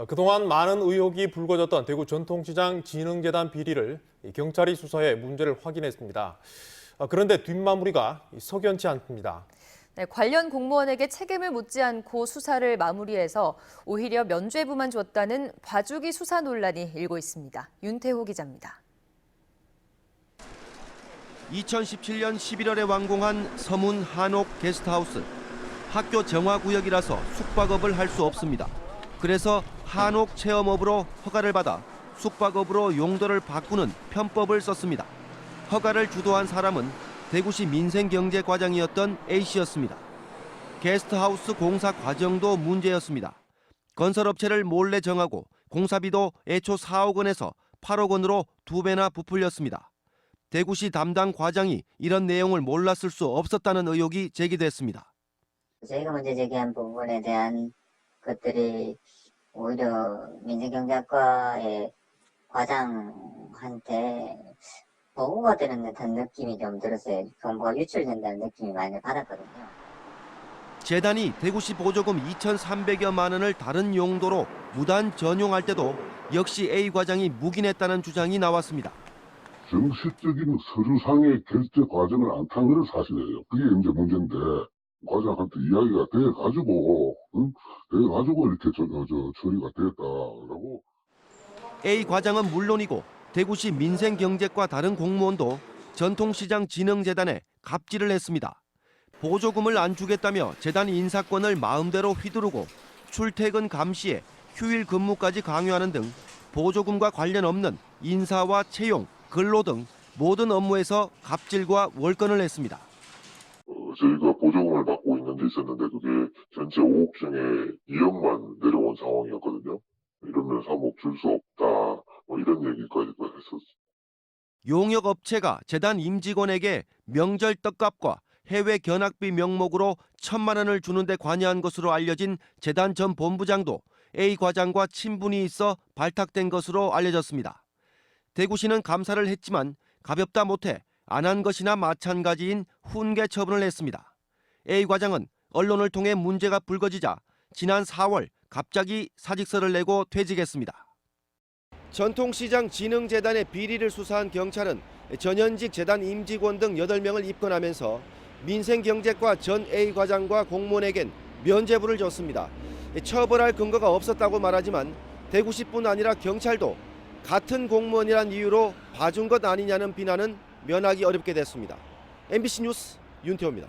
그동안 많은 의혹이 불거졌던 대구 전통시장 진흥재단 비리를 경찰이 수사해 문제를 확인했습니다. 그런데 뒷마무리가 석연치 않습니다. 네, 관련 공무원에게 책임을 묻지 않고 수사를 마무리해서 오히려 면죄부만 줬다는 봐주기 수사 논란이 일고 있습니다. 윤태호 기자입니다. 2017년 11월에 완공한 서문 한옥 게스트하우스. 학교 정화구역이라서 숙박업을 할 수 없습니다. 그래서 한옥 체험업으로 허가를 받아 숙박업으로 용도를 바꾸는 편법을 썼습니다. 허가를 주도한 사람은 대구시 민생경제과장이었던 A씨였습니다. 게스트하우스 공사 과정도 문제였습니다. 건설업체를 몰래 정하고 공사비도 애초 4억 원에서 8억 원으로 2배나 부풀렸습니다. 대구시 담당 과장이 이런 내용을 몰랐을 수 없었다는 의혹이 제기됐습니다. 저희가 문제 제기한 부분에 대한 것들이 오히려 민생경제학과의 과장한테 보고가 되는 듯한 느낌이 좀 들었어요. 정보가 유출된다는 느낌이 많이 받았거든요. 재단이 대구시 보조금 2,300여만 원을 다른 용도로 무단 전용할 때도 역시 A 과장이 묵인했다는 주장이 나왔습니다. 정식적인 서류상의 결제 과정을 안 탄 것은 사실이에요. 그게 이제 문제인데 과장한테 이야기가 돼가지고 이렇게 처리가 됐다라고. A 과장은 물론이고 대구시 민생경제과 다른 공무원도 전통시장 진흥재단에 갑질을 했습니다. 보조금을 안 주겠다며 재단 인사권을 마음대로 휘두르고 출퇴근 감시에 휴일 근무까지 강요하는 등 보조금과 관련 없는 인사와 채용, 근로 등 모든 업무에서 갑질과 월권을 했습니다. 저희가 보조금을 받고 있는 데 있었는데 그게 전체 5억 중에 2억만 내려온 상황이었거든요. 이러면 3억 줄 수 없다. 이런 얘기까지 했었어요. 용역업체가 재단 임직원에게 명절 떡값과 해외 견학비 명목으로 1,000만 원을 주는 데 관여한 것으로 알려진 재단 전 본부장도 A 과장과 친분이 있어 발탁된 것으로 알려졌습니다. 대구시는 감사를 했지만 가볍다 못해 안 한 것이나 마찬가지인 훈계 처분을 했습니다. A 과장은 언론을 통해 문제가 불거지자 지난 4월 갑자기 사직서를 내고 퇴직했습니다. 전통시장 진흥재단의 비리를 수사한 경찰은 전현직 재단 임직원 등 8명을 입건하면서 민생경제과 전 A 과장과 공무원에겐 면죄부를 줬습니다. 처벌할 근거가 없었다고 말하지만 대구시뿐 아니라 경찰도 같은 공무원이란 이유로 봐준 것 아니냐는 비난은 면하기 어렵게 됐습니다. MBC 뉴스 윤태호입니다.